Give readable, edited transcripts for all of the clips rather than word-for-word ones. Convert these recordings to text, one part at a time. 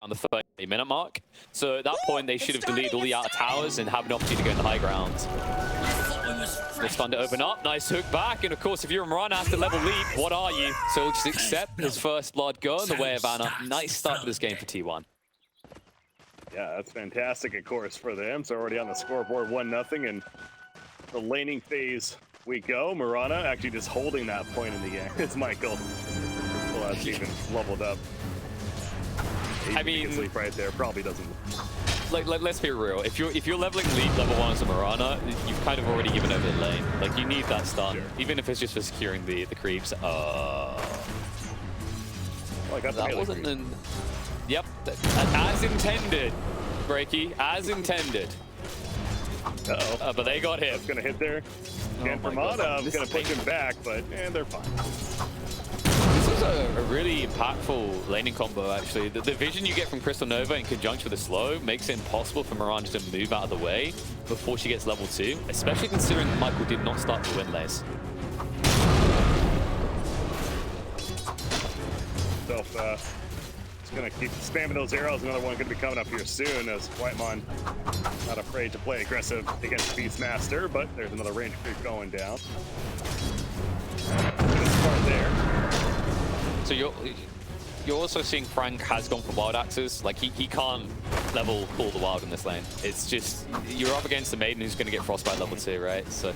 on the 30-minute mark. So at that point, they should have deleted all the outer towers and have an opportunity to go in the high ground. They're starting to open up. Nice hook back. And of course, if you're a Mirana after level lead, what are you? So just accept his first blood, go in the way of Anna. Nice start to this game for T1. Yeah, that's fantastic, of course, for them. So already on the scoreboard, 1-0, and the laning phase we go. Mirana actually just holding that point in the game. It's Michael. Well, that's even leveled up. I mean, sleep right there probably doesn't. Like, let's be real. If you're leveling lead level 1 as a Mirana, you've kind of already given over the lane. Like, you need that stun, sure. even if it's just for securing the creeps. Well, I got that wasn't an. Yep, as intended, Breaky, as intended. Uh-oh. But they got hit. That's gonna hit there. Again, for Mana, gonna push him back, but they're fine. This is a really impactful laning combo, actually. The vision you get from Crystal Nova in conjunction with the slow makes it impossible for Miranda to move out of the way before she gets level 2, especially considering that Michael did not start the win lays. So, just gonna keep spamming those arrows. Another one gonna be coming up here soon as Whitemon not afraid to play aggressive against Beastmaster, but there's another range creep going down. Good start there. So you're also seeing Frank has gone for wild axes. Like he can't level all the wild in this lane. It's just you're up against the maiden who's going to get frostbite level 2, right? So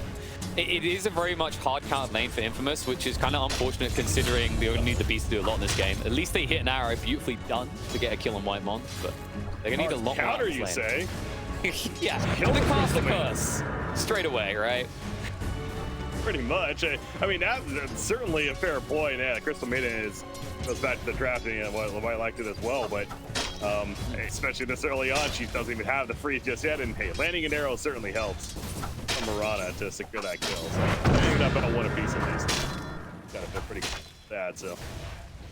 it is a very much hard count lane for Infamous, which is kind of unfortunate considering they only need the beast to do a lot in this game. At least they hit an arrow beautifully done to get a kill on Whitemon, but they're going to need a lot more. Counter, you say? Yeah, kill the cast the curse straight away, right? Pretty much. I mean, that's certainly a fair point. Yeah, Crystal Maiden goes back to the drafting and what I liked it as well, but especially this early on, she doesn't even have the freeze just yet, and hey, landing an arrow certainly helps from Mirana to secure that kill. So hanging up on one apiece at least. Gotta feel pretty bad. So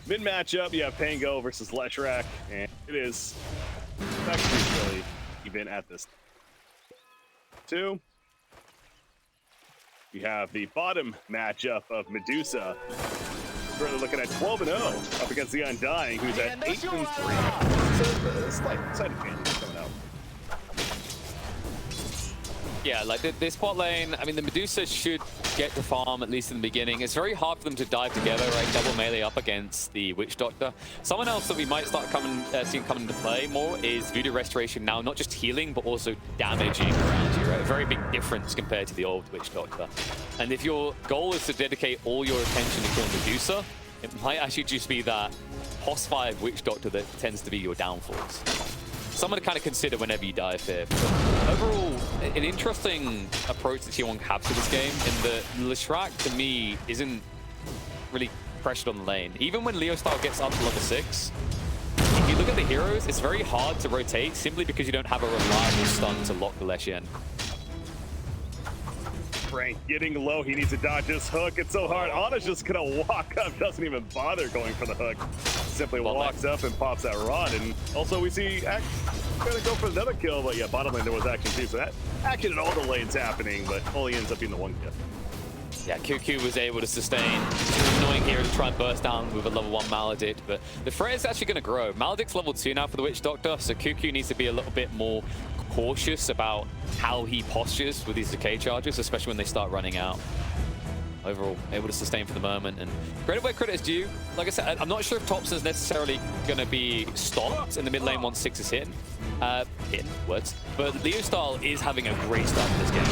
mid matchup, you have Pango versus Leshrac, and it is actually really even at this 2. We have the bottom matchup of Medusa. Currently looking at 12-0 up against the Undying, who's at 8-3. So a slight advantage coming out. Yeah, like this bot lane, I mean, the Medusa should get to farm, at least in the beginning. It's very hard for them to dive together, right? Double melee up against the Witch Doctor. Someone else that we might start seeing come into play more is Voodoo Restoration now, not just healing, but also damaging around you, right? A very big difference compared to the old Witch Doctor. And if your goal is to dedicate all your attention to killing Medusa, it might actually just be that Host 5 Witch Doctor that tends to be your downfalls. Someone to kind of consider whenever you dive here. But overall, an interesting approach that T1 has to this game in that Leshrac, to me, isn't really pressured on the lane. Even when Leo style gets up to level 6, if you look at the heroes, it's very hard to rotate simply because you don't have a reliable stun to lock the Lesh in. Frank getting low, he needs to dodge this hook. It's so hard. Anna's just gonna walk up, doesn't even bother going for the hook. Simply walks up and pops that rod. And also we see gonna go for another kill, but yeah, bottom lane there was action too. So that action in all the lanes happening, but only ends up being the one kill. Yeah, Cuckoo was able to sustain. It's annoying here to try and burst down with a level 1 Maledict, but the Freya's actually going to grow. Maledict's level 2 now for the Witch Doctor, so Cuckoo needs to be a little bit more cautious about how he postures with these decay charges, especially when they start running out. Overall, able to sustain for the moment, and credit where credit is due. Like I said, I'm not sure if Topson's necessarily going to be stopped in the mid lane once 6 is hit. Words. But Leo Style is having a great start to this game.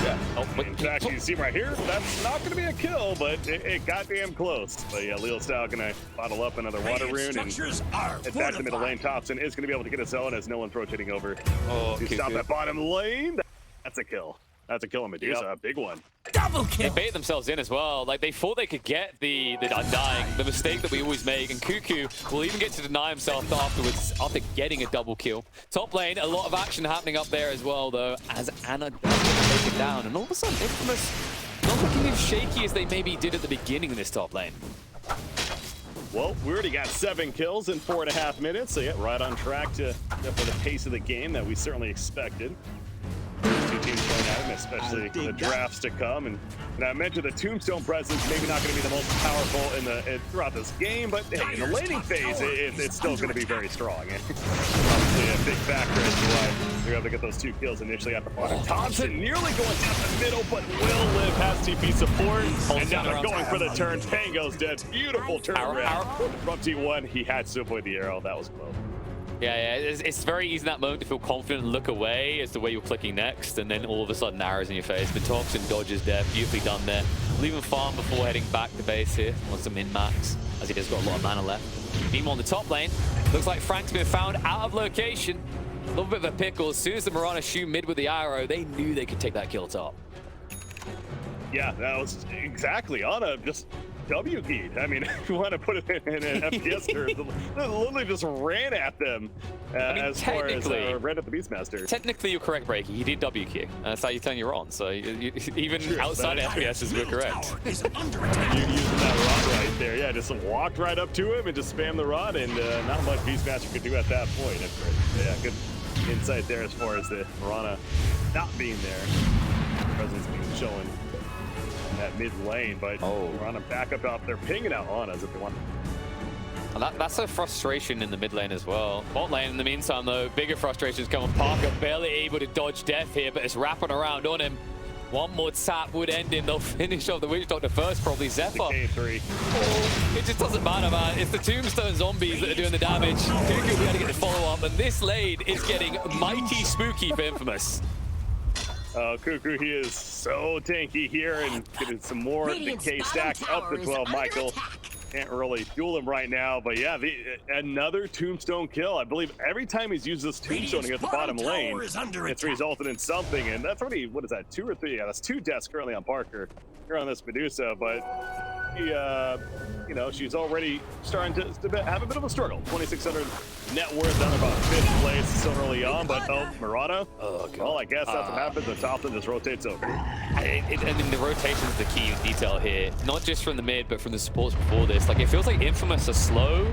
Yeah. Oh, in fact, you see right here, that's not going to be a kill, but it got damn close. But yeah, Leo Style going to bottle up another water rune and attack the middle lane. Topson is going to be able to get his own as no one's rotating over to stop that bottom lane. That's a kill. That's a kill on Medusa, a big one. Double kill. They bait themselves in as well. Like, they thought they could get the Undying, the mistake that we always make, and Cuckoo will even get to deny himself afterwards after getting a double kill. Top lane, a lot of action happening up there as well, though, as Anna does take it down. And all of a sudden, Infamous not looking as shaky as they maybe did at the beginning of this top lane. Well, we already got 7 kills in 4.5 minutes, so yeah, right on track for the pace of the game that we certainly expected. Two teams going at him, especially the drafts to come. And I mentioned the Tombstone presence maybe not going to be the most powerful throughout this game, but hey, in the laning phase, it's still going to be very strong. Obviously, a big factor as to why they're able to get those 2 kills initially at the bottom. Topson nearly going down the middle, but will live, has TP support, and now they're going for the turn. Pango's dead. Beautiful turn from T1. He had to avoid the arrow. That was close. Yeah, it's very easy in that moment to feel confident and look away as to where you're clicking next, and then all of a sudden arrows in your face. But Topson dodges there, beautifully done there. Leaving farm before heading back to base here. Wants to min-max, as he has got a lot of mana left. Meanwhile, on the top lane, looks like Frank's been found out of location. A little bit of a pickle. As soon as the Mirana shoot mid with the arrow, they knew they could take that kill top. Yeah, that was exactly on a just W-keyed. I mean, if you want to put it in an FPS terms, literally just ran at them as far as ran at the Beastmaster. Technically, you're correct, Breaky. He did W-key. That's how you turn your on. So even outside FPS, we're correct. You using that rod right there. Yeah, just walked right up to him and just spammed the rod, and not much Beastmaster could do at that point. Yeah, good insight there as far as the Mirana not being there. Presence being shown that mid lane, but we're on a backup out there, pinging out on us if they want. That's a frustration in the mid lane as well. Bot lane, in the meantime, though, bigger frustrations coming. Parker barely able to dodge death here, but it's wrapping around on him. One more tap would end him. They'll finish off the Witch Doctor first, probably Zephyr. K3. It just doesn't matter, man. It's the Tombstone zombies that are doing the damage. Cuckoo, we got to get the follow-up, and this lane is getting mighty spooky for Infamous. Cuckoo, he is so tanky here and getting some more decay stacks up to 12. Michael can't really fuel him right now, but yeah, another Tombstone kill. I believe every time he's used this Tombstone against the bottom lane, it's resulted in something, and that's already, what is that, 2 or 3? Yeah, that's 2 deaths currently on Parker here on this Medusa, but he, you know, she's already starting to have a bit of a struggle. 2,600 net worth down about 5th place so early on, but Mirana, well, I guess that's what happens when Topson just rotates over. I mean, the rotation is the key detail here, not just from the mid, but from the supports before this. Like, it feels like Infamous are slow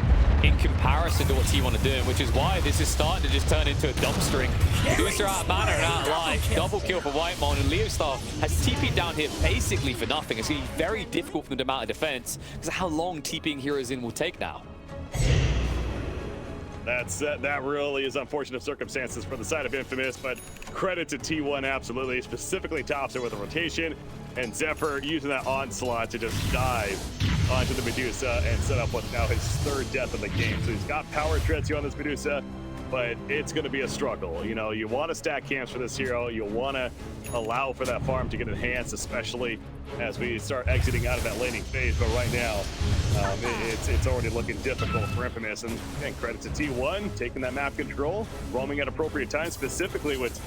in comparison to what T1 are doing, which is why this is starting to just turn into a dumpstering. Medusa out of mana and out of life. Double kill for Whitemon, and Leostar has TP'd down here basically for nothing. It's going to be very difficult for them to mount a defense because of how long TPing heroes in will take now. That really is unfortunate circumstances for the side of Infamous, but credit to T1 absolutely, specifically Topson with a rotation, and Zephyr using that onslaught to just dive onto the Medusa and set up what's now his 3rd death of the game. So he's got power treads here on this Medusa, but it's going to be a struggle. You know, you want to stack camps for this hero. You want to allow for that farm to get enhanced, especially as we start exiting out of that laning phase. But right now, it's already looking difficult for Infamous. And again, credit to T1 taking that map control, roaming at appropriate times, specifically with,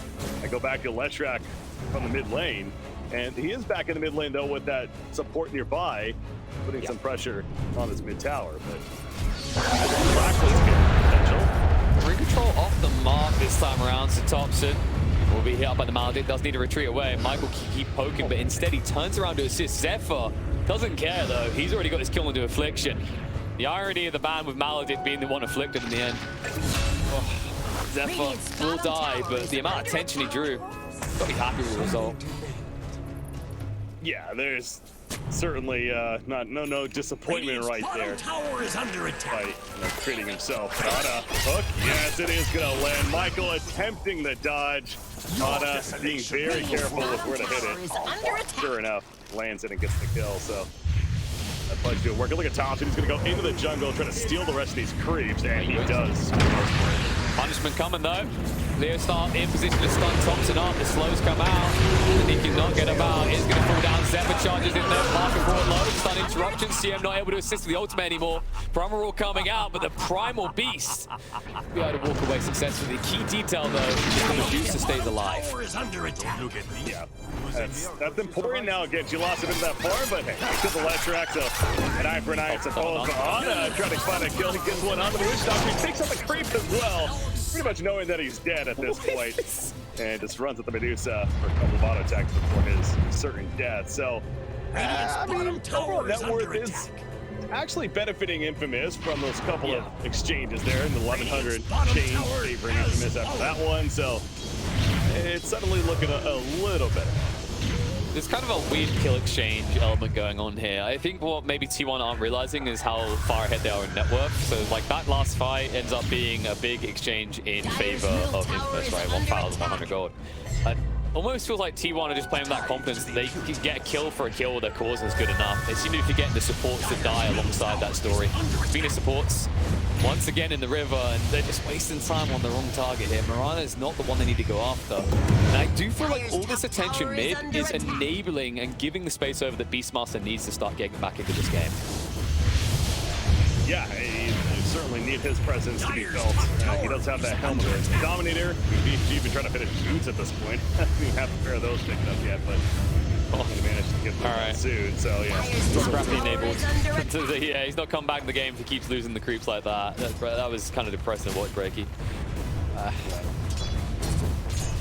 I go back to Leshrac from the mid lane. And he is back in the mid lane, though, with that support nearby, putting some pressure on this mid tower. But potential. Ring control off the mark this time around, so Topson will be hit up by the Maledicte, does need to retreat away. Michael can keep poking, but instead he turns around to assist. Zephyr doesn't care, though. He's already got his kill into Affliction. The irony of the ban with Maledicte being the one afflicted in the end. Oh, Zephyr will die, but the amount of tension he drew, got to be happy with the result. Yeah, there's certainly no disappointment right there. Tower is under attack. By creating himself. Ana hook. Yes, it is gonna land. Michael attempting the dodge. Ana being very careful with where to hit it. Sure enough, lands it and gets the kill. So that punch did work. Look at Topson. He's gonna go into the jungle, trying to steal the rest of these creeps, and he does. Punishment coming though. Leostar in position to stun Topson up. The slows come out, and he cannot get him out. It's going to fall down. Zephyr charges in there. Parker brought low. Stun interruption. CM not able to assist with the ultimate anymore. Primal coming out, but the Primal Beast be able to walk away successfully. The key detail though is the Medusa stays alive. Yeah, that's important now. Again, she lost it in that farm, but hey, it took the Leshrac, so an eye for an eye, I suppose. But Ana trying to find a kill. He gets one on the Witch Doctor. He takes out the creep as well. Pretty much knowing that he's dead at this point, and just runs at the Medusa for a couple of auto attacks before his certain death. So, I mean, overall net worth is actually benefiting Infamous from those couple of exchanges there, in the 1,100 change favoring Infamous after that one. So, it's suddenly looking a little better. There's kind of a weird kill exchange element going on here. I think what maybe T1 aren't realizing is how far ahead they are in net worth. So like that last fight ends up being a big exchange in favor of Infamous, right? 1,100 gold. Almost feels like T1 are just playing with that confidence that they can get a kill for a kill, their cause is good enough. They seem to be forgetting the supports that die alongside that story. Speaking of supports, once again in the river, and they're just wasting time on the wrong target here. Mirana is not the one they need to go after. And I do feel like all this attention mid is enabling and giving the space over that Beastmaster needs to start getting back into this game. Yeah, he certainly need his presence to be felt. He does have that helmet. Dominator, he's even trying to finish boots at this point. We have a pair of those picked up yet, but he managed to get them suit. So yeah, scrappy enabled. Yeah, he's not come back in the game if he keeps losing the creeps like that. That was kind of depressing to watch, Breaky.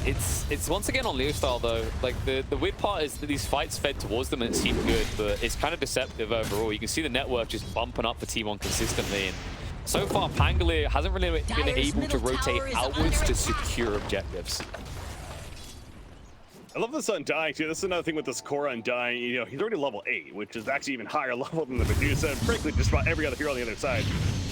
It's once again on Leo style though. Like the weird part is that these fights fed towards them and it seemed good, but it's kind of deceptive overall. You can see the network just bumping up for T1 consistently, and so far Pangolier hasn't really been able to rotate outwards to secure objectives. I love this Undying too. This is another thing with this core Undying. You know, he's already level 8, which is actually even higher level than the Medusa, and frankly just about every other hero on the other side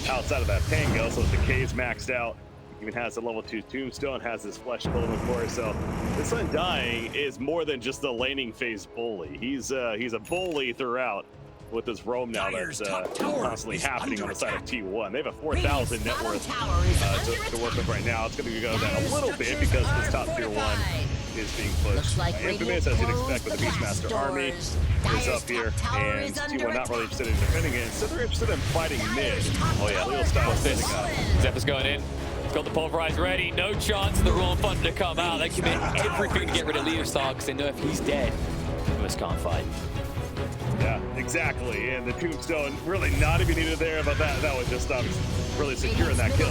outside of that Pango. So the Decay's maxed out. Even has a level 2 Tombstone, has his flesh golem, of course. So this Undying is more than just a laning phase bully. He's a bully throughout with this roam now that's constantly happening on the side of T1. They have a 4,000 net worth to work with right now. It's going to go down a little bit because this top tier 1 is being pushed. Infamous, as you'd expect, with the Beastmaster army is up here, and T1 not really interested in defending it. Instead, they're interested in fighting mid. Oh yeah, Leo style standing up. Zephyr's going in. Got the pulverize ready. No chance of the Raw Thunder to come out. They commit everything to get rid of Leo Star because they know if he's dead, Infamous can't fight. Yeah, exactly. And the Tombstone really not even needed there, but that was just really securing that kill.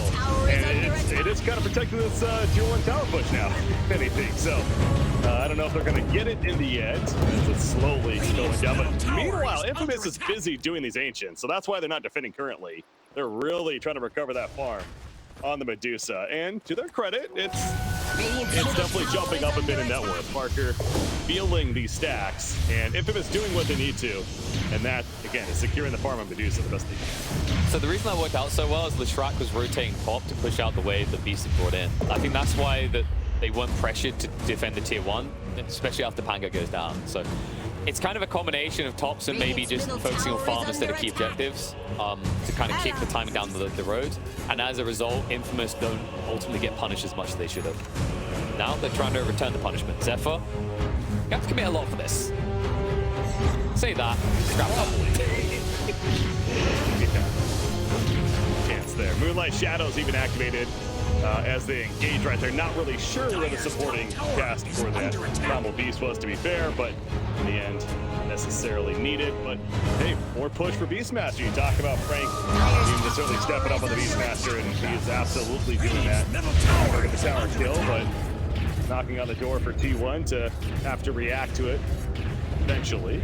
And it is kind of protecting this tier 1 tower push now, if anything. So I don't know if they're going to get it in the end. It's slowly going down. But meanwhile, Infamous is busy doing these Ancients, so that's why they're not defending currently. They're really trying to recover that farm on the Medusa, and to their credit, it's definitely jumping up a bit in net worth. Parker feeling these stacks, and Infamous doing what they need to, and that again is securing the farm of Medusa the best they can. So the reason that worked out so well is Leshrac was rotating top to push out the wave that Beast had brought in. I think that's why that they weren't pressured to defend the tier 1, especially after Pango goes down. So it's kind of a combination of Topson maybe just focusing on farm instead of key objectives to kind of kick the timing down the road. And as a result, Infamous don't ultimately get punished as much as they should have. Now they're trying to return the punishment. Zephyr, you have to commit a lot for this. Say that, scrap up. Chance there. Moonlight Shadows even activated as they engage right there. Not really sure where the supporting cast for that Primal Beast was, to be fair, but in the end, necessarily needed. But hey, more push for Beastmaster. You talk about Frank needing to certainly step it up on the Beastmaster, and he is absolutely doing that. Look at the tower kill, but knocking on the door for T1 to have to react to it eventually.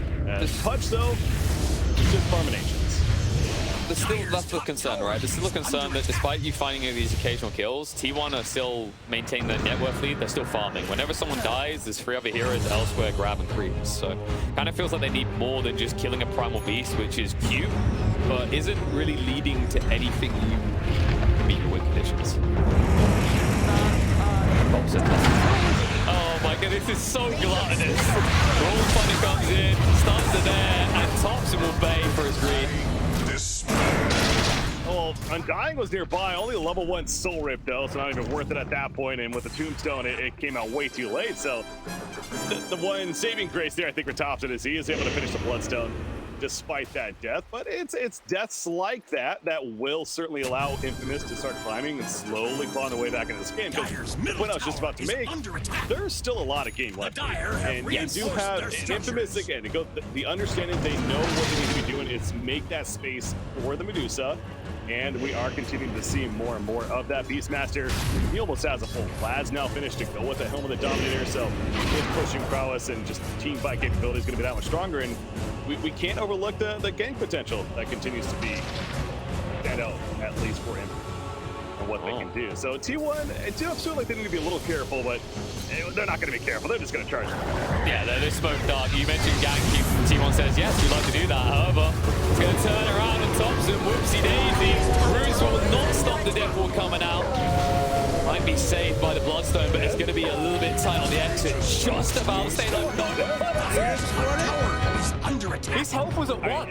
Punch, though, it's just Farminations. That's the concern, right? There's still a concern that despite you finding these occasional kills, T1 are still maintaining their net worth lead. They're still farming. Whenever someone dies, there's 3 other heroes elsewhere grabbing creeps. So kind of feels like they need more than just killing a Primal Beast, which is cute, but isn't really leading to anything new to meet your win conditions. Oh my god, this is so gluttonous. Roll Thunder comes in, stuns are there, and Topson will bay for his green. Well, Undying was nearby, only a level 1 Soul Rip though, so not even worth it at that point, and with the Tombstone, it came out way too late, so the one saving grace there, I think, for Topson is he is able to finish the Bloodstone despite that death, but it's deaths like that will certainly allow Infamous to start climbing and slowly clawing their way back into this game, because the point I was just about to make, there's still a lot of game left, and you do have Infamous, again, to go, the understanding they know what they need to be doing is make that space for the Medusa, and we are continuing to see more and more of that Beastmaster. He almost has a full Plaz now finished to go with the Helm of the Dominator, so his pushing prowess and just team fight capability is going to be that much stronger, and we can't overlook the gank potential that continues to be stand out, at least for him. of what they can do. So T1, it does feel like they need to be a little careful, but they're not going to be careful. They're just going to charge. Yeah, they're smoked up. You mentioned ganking. T1 says, yes, we'd like to do that. However, it's going to turn around and Topson, whoopsie daisy. Runes will not stop the Death Ward coming out. Might be saved by the Bloodstone, but it's going to be a little bit tight on the exit. Just about stay low. Under attack. His health was at 1.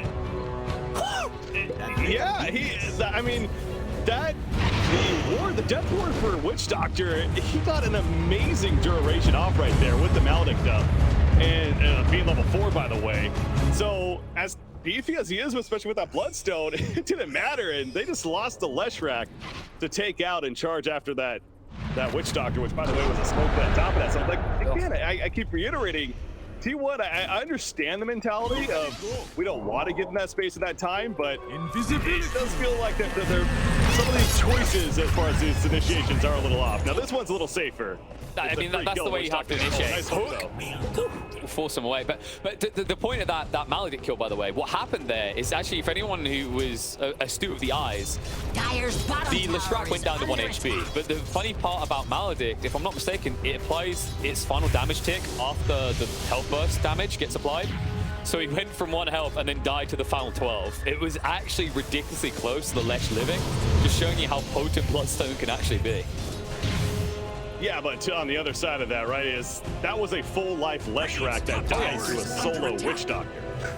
Yeah, I mean, the Death Ward for Witch Doctor, he got an amazing duration off right there with the Maledict up. And being level 4, by the way. So, as beefy as he is, especially with that Bloodstone, it didn't matter, and they just lost the Leshrac to take out and charge after that Witch Doctor, which, by the way, was a smoke on top of that. So, like, again, I keep reiterating, T1, I understand the mentality of we don't want to get in that space at that time, but it does feel like that some of these choices as far as these initiations are a little off. Now, this one's a little safer. I mean, that's the way you have to initiate. Nice hook. Force him away. But the point of that Maledict kill, by the way, what happened there is actually, if anyone who was astute of the eyes, the Leshrac went down to 1 HP. But the funny part about Maledict, if I'm not mistaken, it applies its final damage tick after the health burst damage gets applied. So he went from 1 health and then died to the final 12. It was actually ridiculously close to the Lesh living, just showing you how potent Bloodstone can actually be. Yeah, but on the other side of that, right, that was a full life Leshrac that died to a solo Witch Doctor.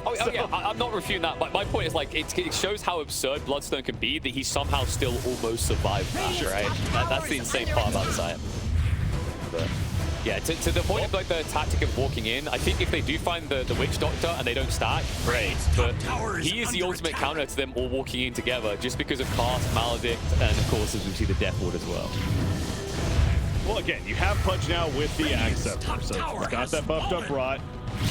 Oh yeah, I'm not refuting that, but my point is, like, it shows how absurd Bloodstone can be that he somehow still almost survived that, right? That's the insane part about this item. But yeah, to the point of like the tactic of walking in, I think if they do find the Witch Doctor and they don't stack, great. But he is the ultimate counter to them all walking in together, just because of Cast, Maledict, and of course, as we see, the Death Ward as well. Well, again, you have Punch now with the Acceptor, so it's got that buffed up Rot,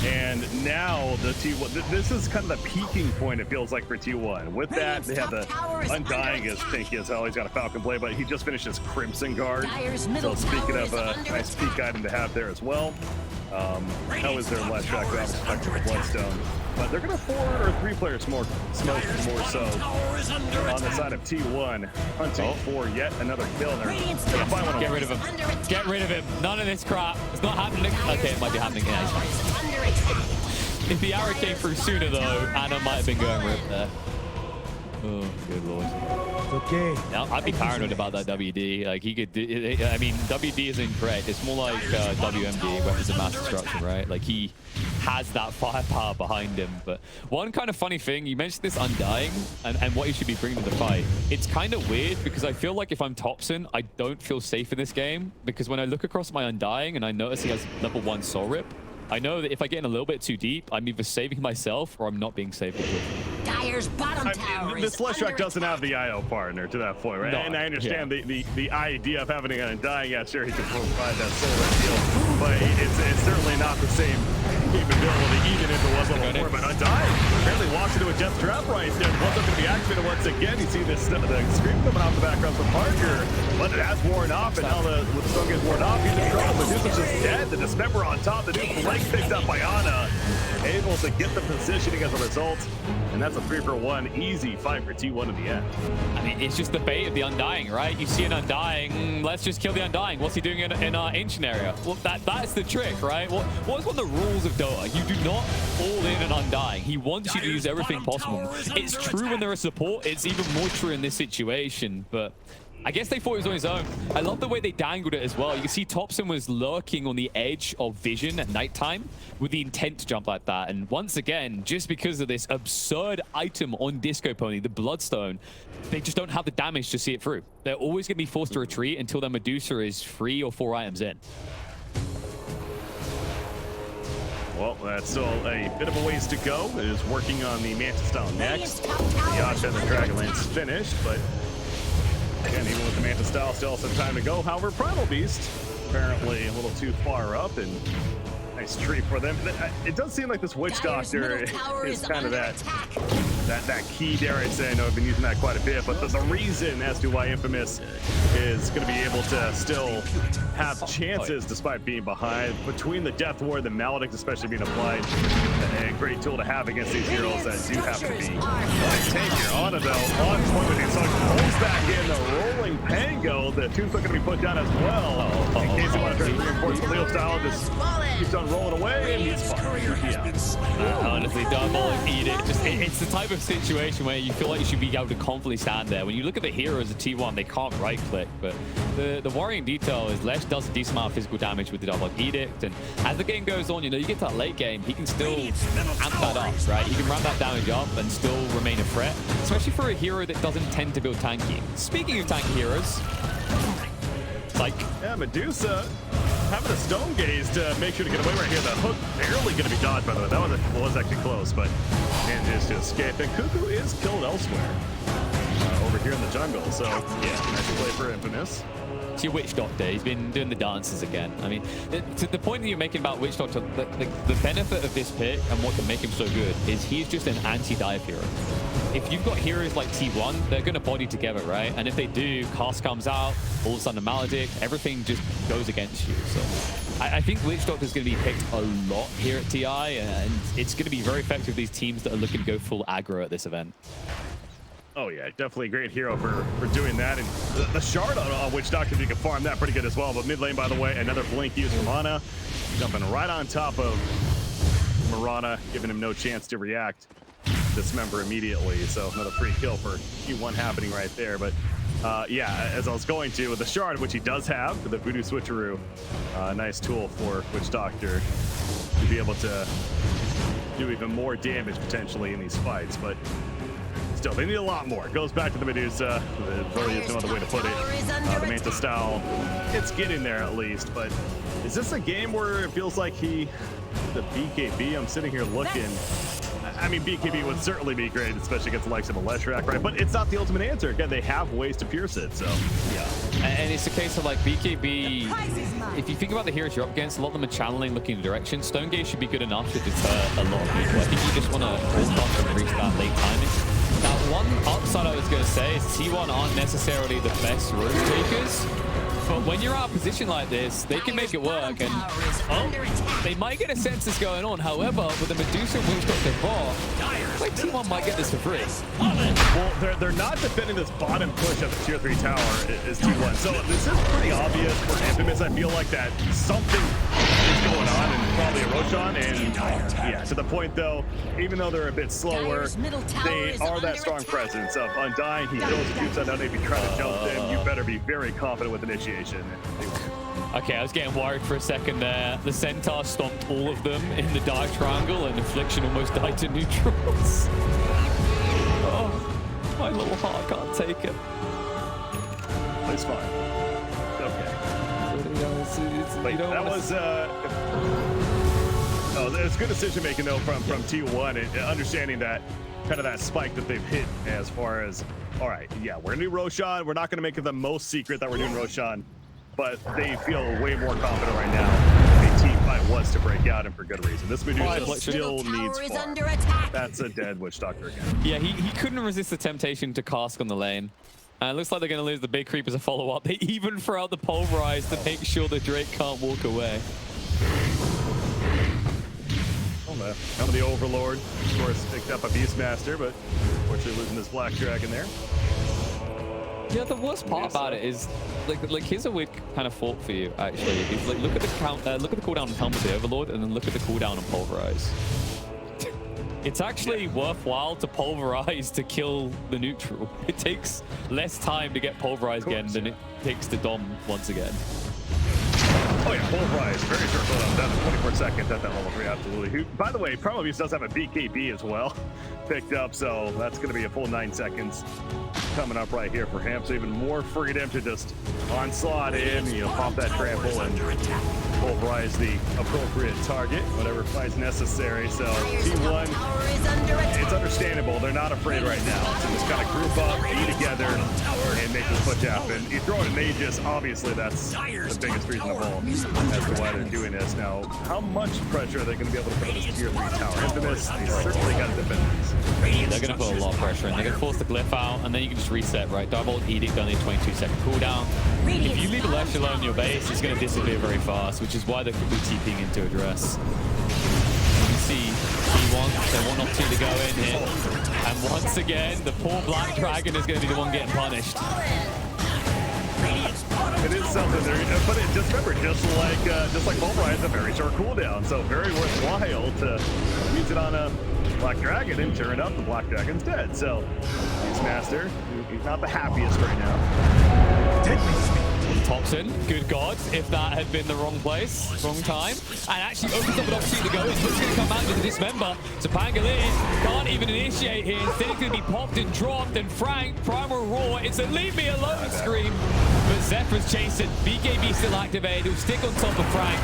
and now the T1, this is kind of the peaking point, it feels like, for T1. With that, they have the Undying is stinky as hell. He's got a Falcon Blade, but he just finished his Crimson Guard. So speaking of a nice peak item to have there as well. How is their Leshrac with Bloodstone? But they're going to 4 or 3 players more smoke more so on the side of T1, hunting for yet another kill. And they're going to find one. Get rid of him. Get rid of him. None of this crap. It's not happening. Okay, it might be happening. Yeah, if the arrow came through sooner, though, Anna might have been going rip there. Oh, good lord. Okay. Now, I'd be paranoid about that WD. Like, he could do, I mean, WD is incorrect. It's more like WMD, Weapons of Mass Destruction, right? Like, he has that firepower behind him. But one kind of funny thing, you mentioned this Undying and what he should be bringing to the fight. It's kind of weird because I feel like if I'm Topson, I don't feel safe in this game, because when I look across my Undying and I notice he has level 1 Soul Rip, I know that if I get in a little bit too deep, I'm either saving myself or I'm not being saved. Dyer's bottom tower this Leshrac doesn't have the IO partner to that point, right? No, and I understand the idea of having an Undying. Yeah, sure, he can provide that soul deal, but it's certainly not the same capability, even if it was level 4. But Undying apparently walks into a Death Trap right there. What's up going to be activated once again? You see this the scream coming off the background from Parker, but it has worn off, and now when the stone gets worn off, he's in trouble. Medusa's just dead. The Dismember on top. The dude's leg picked up by Ana, able to get the positioning as a result, and that's a 3-for-1 easy fight for T1 in the end. I mean, it's just the bait of the Undying, right? You see an Undying, let's just kill the Undying. What's he doing in our ancient area? Well, that's the trick, right? What's one of the rules of Dota? You do not all in an Undying. He wants you to use everything possible. It's true when there is support. It's even more true in this situation, but I guess they thought he was on his own. I love the way they dangled it as well. You can see Topson was lurking on the edge of vision at nighttime with the intent to jump like that. And once again, just because of this absurd item on Disco Pony, the Bloodstone, they just don't have the damage to see it through. They're always going to be forced to retreat until their Medusa is 3 or 4 items in. Well, that's still a bit of a ways to go. It is working on the Mantis style next. The Yasha and the Dragonlance finished, but again, even with the Mantis style, still some time to go. However, Primal Beast apparently a little too far up, and nice tree for them. It does seem like this Witch Doctor is kind of that that key, dare I say. I know I've been using that quite a bit, but the reason as to why Infamous is going to be able to still have chances despite being behind, between the Death Ward, the Maledict especially being applied, a great tool to have against these heroes that do have to be take here. Ana though, on point with it, so pulls back in the rolling Pango. The tomb's going to be put down as well. In case you want to try to reinforce the Leo style, just keeps on rolling away, and he's fine. Yeah. Honestly, double eat it. Just it's the type of situation where you feel like you should be able to confidently stand there. When you look at the heroes of T1, they can't right click, but the worrying detail is Lesh does a decent amount of physical damage with the double edict, and as the game goes on, you know, you get to that late game, he can still amp that up, right? He can ramp that damage up and still remain a threat, especially for a hero that doesn't tend to build tanky. Speaking of tanky heroes, like Medusa having a stone gaze to make sure to get away right here. The hook barely going to be dodged, by the way. That was actually close, but manages to escape. And Cuckoo is killed elsewhere over here in the jungle. So yeah, nice play for Infamous. It's your Witch Doctor. He's been doing the dances again. I mean, to the point that you're making about Witch Doctor, the benefit of this pick and what can make him so good is he's just an anti-dive hero. If you've got heroes like T1, they're going to body together, right? And if they do, Cast comes out, all of a sudden a Maledict, everything just goes against you. So I think Witch Doctor is going to be picked a lot here at TI, and it's going to be very effective with these teams that are looking to go full aggro at this event. Oh yeah, definitely a great hero for doing that. And the shard on Witch Doctor, you can farm that pretty good as well. But mid lane, by the way, another blink use from Ana, jumping right on top of Mirana, giving him no chance to react. Dismember immediately, so another free kill for Q1 happening right there. But yeah, as I was going to, with the shard, which he does have, the Voodoo Switcheroo, nice tool for Witch Doctor to be able to do even more damage potentially in these fights. But still, they need a lot more. It goes back to the Medusa. There is no other way to put it. The Manta style, it's getting there at least. But is this a game where it feels like the BKB? I'm sitting here looking. I mean, BKB would certainly be great, especially against the likes of a Leshrac, right? But it's not the ultimate answer. Again, they have ways to pierce it, so yeah. And it's a case of like BKB, if you think about the heroes you're up against, a lot of them are channeling, looking in the direction. Stone Gaze should be good enough to deter a lot of people. I think you just want to hold off and increase that late timing. Now, one upside I was going to say is T1 aren't necessarily the best room takers. But when you're out of position like this, they can make it work, and they might get a census going on. However, with the Medusa and Witch Doctor bot, like T1 might get this for free. Well, they're not defending this bottom push of the tier 3 tower is T1. So this is pretty obvious for Infamous. I feel like that something is going on, and probably a Roshan. And yeah, to the point though, even though they're a bit slower, they are that strong presence of Undying. He kills the Juice out. If you try to jump them, you better be very confident with initiation. Okay, I was getting worried for a second there. The Centaur stomped all of them in the dark triangle, and Affliction almost died to neutrals. Oh, my little heart can't take it. It's fine. Okay. Like, that was it's good decision making though from T1, and understanding that kind of that spike that they've hit as far as, all right, yeah, we're gonna do Roshan. We're not gonna make it the most secret that we're doing Roshan, but they feel way more confident right now. A team fight was to break out, and for good reason. This Medusa still needs farm. That's a dead Witch Doctor again. Yeah, he couldn't resist the temptation to cask on the lane. And it looks like they're going to lose the big creep as a follow-up. They even throw out the Pulverize to make sure the Drake can't walk away. Come the Overlord, of course, picked up a Beastmaster, but unfortunately losing this Black Dragon there. Yeah, the worst part about it is, like here's a weird kind of thought for you, actually. Is like, look at the cooldown on Helm of the Overlord, and then look at the cooldown on Pulverize. It's actually worthwhile to Pulverize to kill the neutral. It takes less time to get Pulverized again than it takes to Dom once again. Oh yeah, Pulverize, very short cooldown, down to 24 seconds at that level 3, absolutely. Who, by the way, probably does have a BKB as well picked up, so that's going to be a full 9 seconds coming up right here for him. So even more freedom to just onslaught in, you know, pop that trample and Pulverize the appropriate target, whatever finds necessary. So T1, it's understandable. They're not afraid right now. So just kind of group up, be together, and make this push happen. You throw it in Aegis, obviously that's the biggest reason to call as to why they're doing this. Now, how much pressure are they going to be able to put on this tier 3 tower? Infamous, they certainly got to defend these. They're going to put a lot of pressure in. They're going to force the glyph out, and then you can just reset, right? Direbolt Edict only a 22-second cooldown. If you leave a Lesh alone in your base, it's going to disappear very fast, which is why they're quickly TPing into address. You can see T1, they want not to go in here. And once again, the poor Black Dragon is going to be the one getting punished. It is something there, but just remember, just like Pulverize, it's a very short cooldown, so very worthwhile to use it on a Black Dragon and turn up the Black Dragon's dead. So he's master. He's not the happiest right now. Topson, good God, if that had been the wrong place, wrong time, and actually opens up an opportunity to go in. He's going to come out to the dismember. So Pangolin can't even initiate here. Instead, it's going to be popped and dropped. And Frank, Primal Roar, it's a leave me alone scream. But Zephyr's chasing. BKB still activated. He'll stick on top of Frank.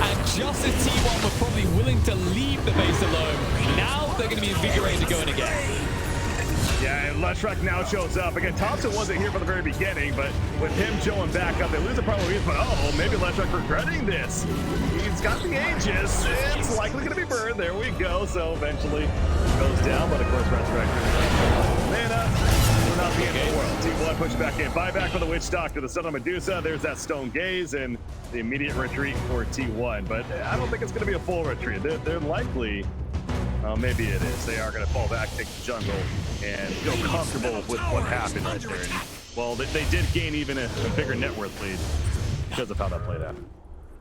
And just as T1 were probably willing to leave the base alone, now they're going to be invigorated to go in again. Yeah, and Leshrac now shows up. Again, Topson wasn't here from the very beginning, but with him showing back up, they lose the Primal Beast, but maybe Leshrac regretting this. He's got the Aegis. It's likely going to be burned. There we go. So eventually goes down, but of course, Resurrection. Mana, we're not the end of the world. T1 push back in. Buyback for the Witch Doctor, the Son of Medusa. There's that Stone Gaze and the immediate retreat for T1, but I don't think it's going to be a full retreat. They're likely... maybe it is. They are going to fall back, take the jungle, and feel comfortable with what happened right there. And, well, they did gain even a bigger net worth lead because of how that played out.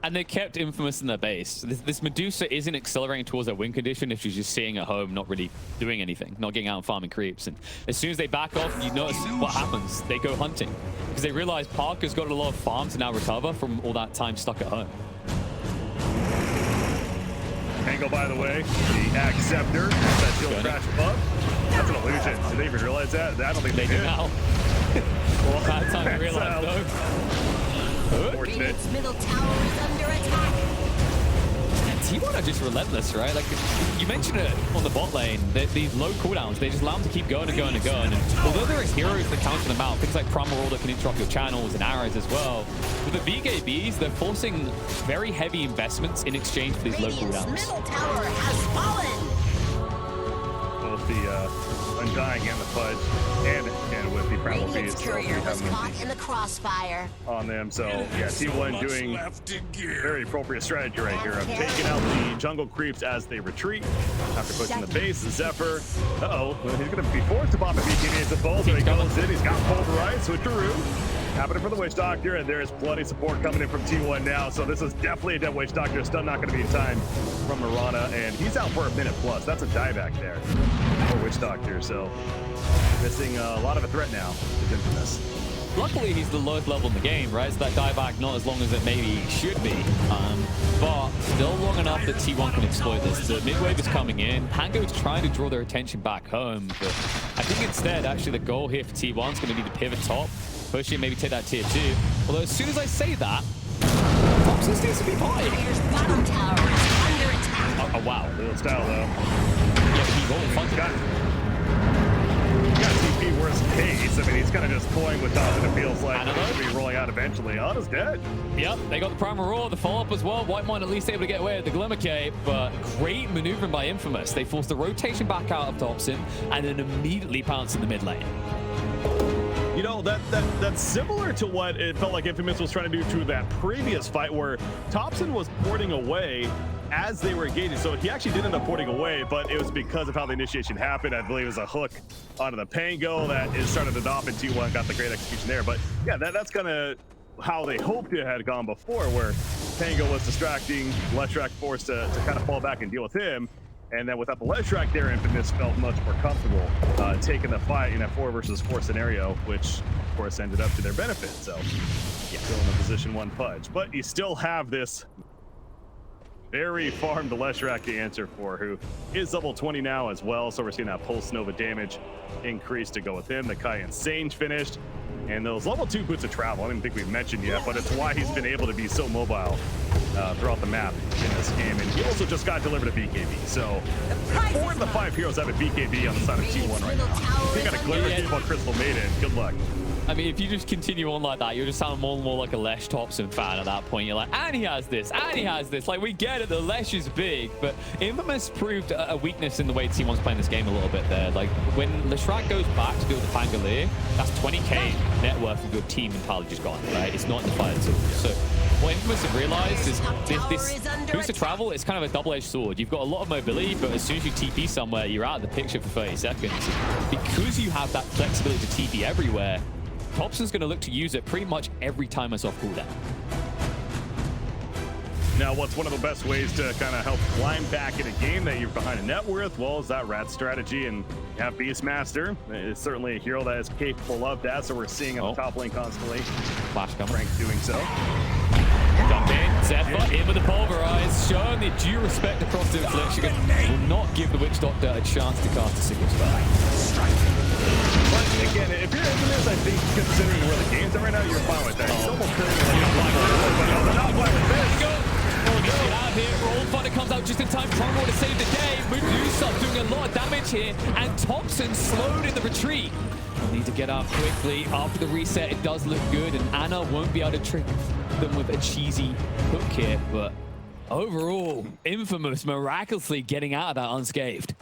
And they kept Infamous in their base. This Medusa isn't accelerating towards their win condition if she's just sitting at home, not really doing anything, not getting out and farming creeps. And as soon as they back off, you notice what happens. They go hunting because they realize Parker's got a lot of farm to now recover from all that time stuck at home. Angle, by the way, the Acceptor, that shield crash above. That's an illusion. Did they even realize that? I don't think they did. Now. Well, that time to realize, though. Unfortunate. Middle tower is under attack. T1 are just relentless, right? Like, you mentioned it on the bot lane, these low cooldowns, they just allow them to keep going and going and going. And although there are heroes that counter them out, things like Primal Roar that can interrupt your channels and arrows as well, with the BKBs, they're forcing very heavy investments in exchange for these low cooldowns. Middle tower has fallen. Both the Undying and the Fudge, and with the Primal Beast Courier was caught in the crossfire on them. So yeah, T1 doing very appropriate strategy right here of taking out the jungle creeps as they retreat after pushing the base. Zephyr, he's going to be forced to pop a BKB as it falls. There he goes in. He's got pulverized, switcheroo. Happening for the Witch Doctor, and there is plenty of support coming in from T1 now. So this is definitely a dead Witch Doctor. Still not going to be in time from Mirana, and he's out for a minute plus. That's a dieback there for Witch Doctor. So missing a lot of a threat now with Infamous. Luckily, he's the lowest level in the game, right? So that dieback not as long as it maybe should be, but still long enough that T1 can exploit this. The mid wave is coming in. Pango is trying to draw their attention back home, but I think instead, actually, the goal here for T1 is going to be to pivot top, push in, maybe take that tier 2. Although as soon as I say that, Topson needs to be high. bottom tower is under attack. Oh, wow. Little style though. Yeah, he rolled fun. Got TP worst case. I mean, he's kind of just toying with Topson. It feels like he'll be rolling out eventually. Ana's dead. Yep, they got the Primal Roar, the follow-up as well. Whitemine at least able to get away with the Glimmer Cape, but great maneuvering by Infamous. They forced the rotation back out of Topson and then immediately pounced in the mid lane. You know, that's similar to what it felt like Infamous was trying to do to that previous fight where Topson was porting away as they were engaging. So he actually did end up porting away, but it was because of how the initiation happened. I believe it was a hook onto the Pango that is started to off in T1, got the great execution there. But yeah, that's kind of how they hoped it had gone before, where Pango was distracting, Leshrac forced to kind of fall back and deal with him. And then without the Leshrac there, Infamous felt much more comfortable taking the fight in that 4 versus 4 scenario, which of course ended up to their benefit. So yeah, still in the position 1 fudge, but you still have this very farmed Leshrac to answer for, who is level 20 now as well. So we're seeing that Pulse Nova damage increase to go with him. The Kai Insane finished, and those level 2 boots of travel, I didn't think we've mentioned yet, but it's why he's been able to be so mobile throughout the map in this game. And he also just got delivered a BKB. So 4 of the 5 heroes have a BKB on the side of T1 right now. If you got a Glimmer Cape on Crystal Maiden, good luck. I mean, if you just continue on like that, you'll just sound more and more like a Lesh Topson fan at that point. You're like, and he has this, and he has this. Like, we get it, the Lesh is big, but Infamous proved a weakness in the way T1's playing this game a little bit there. Like, when Leshrac goes back to do the Pangolier, that's 20k net worth of your team entirely just gone, right? It's not in the fight at all. So what Infamous have realized is this boost to travel is kind of a double-edged sword. You've got a lot of mobility, but as soon as you TP somewhere, you're out of the picture for 30 seconds. Because you have that flexibility to TP everywhere, Topson's going to look to use it pretty much every time it's off cooldown. Now, what's one of the best ways to kind of help climb back in a game that you're behind a net worth? Well, is that rat strategy, and you have Beastmaster. It's certainly a hero that is capable of that, so we're seeing on the top lane constantly. Flash coming. Frank doing so. Jump in, Zephyr in with the pulverize, showing the due respect across the infliction. Will not give the Witch Doctor a chance to cast a single spell. But again, if you're Infamous, I think considering where the game's at right now, you're fine with that. It's almost clear that you're fine with it, but no, they're not fine with this. Get out of here. Roll Thunder comes out just in time. Promo to save the day. Medusa doing a lot of damage here, and Topson slowed in the retreat. Need to get up quickly. After the reset, it does look good, and Anna won't be able to trick them with a cheesy hook here, but overall, Infamous miraculously getting out of that unscathed.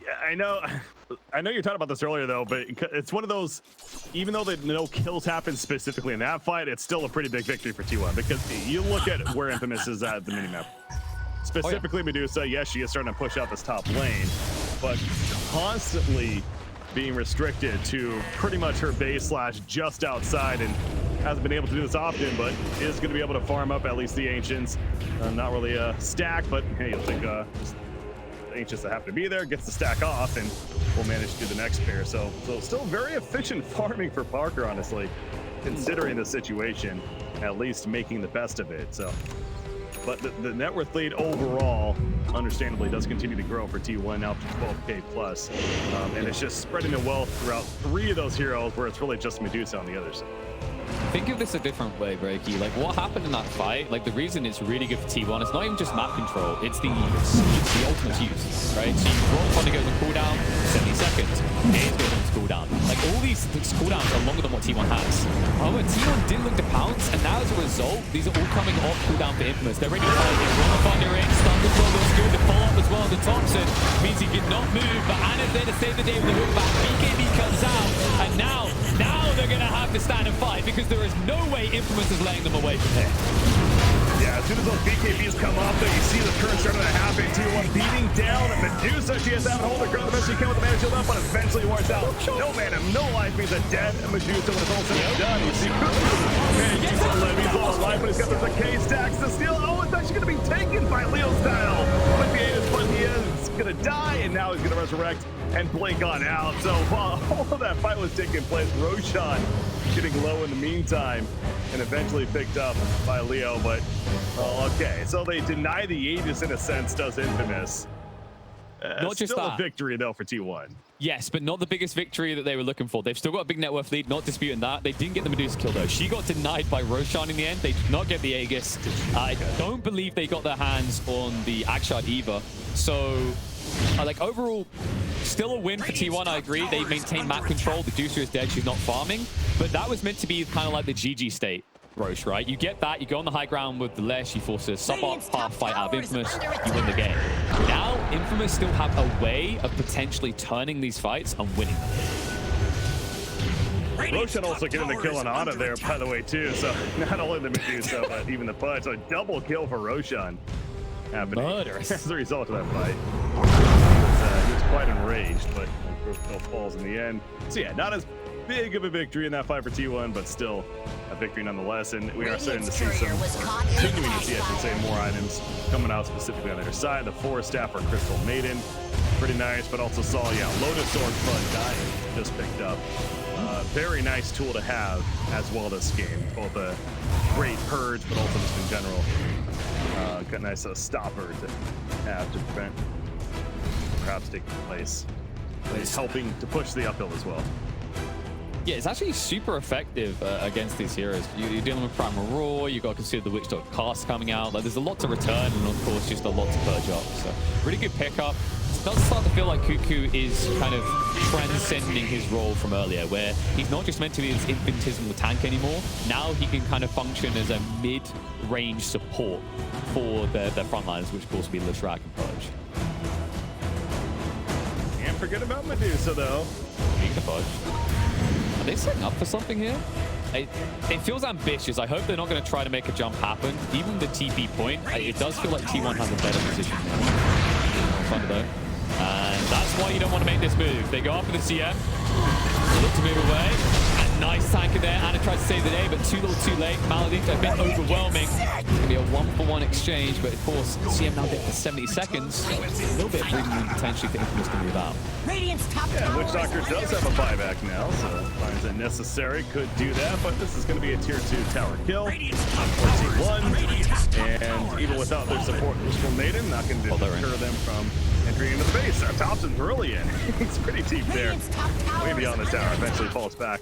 Yeah, I know you're talking about this earlier though, but it's one of those, even though no kills happen specifically in that fight, it's still a pretty big victory for T1, because you look at where Infamous is at the minimap. Specifically Medusa, yes, she is starting to push out this top lane, but constantly being restricted to pretty much her base / just outside, and hasn't been able to do this often, but is going to be able to farm up at least the Ancients. Not really a stack, but hey, you'll think just the Ancients that have to be there, gets the stack off, and we'll manage to do the next pair. So still very efficient farming for Parker, honestly, considering the situation, at least making the best of it. So, but the net worth lead overall, understandably, does continue to grow for T1, now up to 12k plus, and it's just spreading the wealth throughout 3 of those heroes, where it's really just Medusa on the other side. Think of this a different way, Breaky. Like, what happened in that fight, like, the reason it's really good for T1, it's not even just map control, it's the ultimate use, right? So you roll Thunder goes on cooldown, 70 seconds. A's goes on cooldown. Like, all these cooldowns are longer than what T1 has. However, T1 didn't look to pounce, and now as a result, these are all coming off cooldown for Infamous. They're ready to fight it. Roll Thunder in, stun control looks good. The follow-up as well to Topson means he could not move, but Anna's there to save the day with the hook back. BKB comes out, and now they're going to have to stand and fight, because there is no way Infamous is letting them away from here. Yeah, as soon as those BKBs come off, though, you see the turn starting to happen. T1 beating down Medusa. She has to have a hold the ground the best she can with the mana shield up, but eventually wears out. No mana, no life means a dead Medusa when it's all said and done. You see, man, he's on Levy's all alive, but he's got the K stacks to steal. Oh, it's actually going to be taken by Leo style. But he is going to die, and now he's going to resurrect and blink on out. So while all of that fight was taking place, Roshan getting low in the meantime, and eventually picked up by Leo. But okay, so they deny the Aegis in a sense, does Infamous. Not just still that. a victory though for T1. Yes, but not the biggest victory that they were looking for. They've still got a big net worth lead, not disputing that. They didn't get the Medusa kill though. She got denied by Roshan in the end. They did not get the Aegis. I don't believe they got their hands on the Akshard either. So, like, overall, still a win for T1, I agree. They maintain map control. The Medusa is dead. She's not farming. But that was meant to be kind of like the GG state, Roche, right? You get that, you go on the high ground with the Lesh, you force a sub-up half fight out of Infamous, you win the game. Now, Infamous still have a way of potentially turning these fights and winning them. Roshan also getting the kill on Ana there, by the way, too. So not only the Medusa, but even the punch. So a double kill for Roshan happening as a result of that fight. He was quite enraged, but still falls in the end. So yeah, not as big of a victory in that fight for T1, but still a victory nonetheless. And we are starting to see continuing to see, I should say, more items coming out specifically on their side. The Forest Staff or Crystal Maiden, pretty nice, but also saw, Lotus Sword Fun Dying just picked up. Very nice tool to have as well this game. Both a great purge, but also just in general, got a nice stopper to have to prevent perhaps taking place. But it's helping to push the uphill as well. Yeah, it's actually super effective against these heroes. You're dealing with Primal Roar, you've got to consider the Witch Doctor cast coming out. Like, there's a lot to return, and of course, just a lot to purge up. So, really good pickup. does start to feel like Cuckoo is kind of transcending his role from earlier, where he's not just meant to be this infinitesimal tank anymore. Now he can kind of function as a mid-range support for their frontliners, which of course will be Leshrac and Pudge. Can't forget about Medusa, though. Speaking of Pudge, are they setting up for something here? It feels ambitious. I hope they're not going to try to make a jump happen. Even the TP point, it does feel like T1 has a better position now. Fun though. And that's why you don't want to make this move. They go after the CM, look to move away, and nice tank in there. Anna tries to save the day, but too little too late. Maledict a bit overwhelming. It's going to be a 1-for-1 exchange, but of course, CM now dead for 70 seconds. A little bit of breathing room potentially for Infamous to move out. Radiant's top Yeah, Witch tower Doctor does have a buyback now, so finds it necessary. Could do that, but this is going to be a tier 2 tower kill for T1. And even without their support, Wishful Maiden not going to deter them from entering into the base. Topson's early in. He's pretty deep there. Way beyond the tower. Eventually falls back.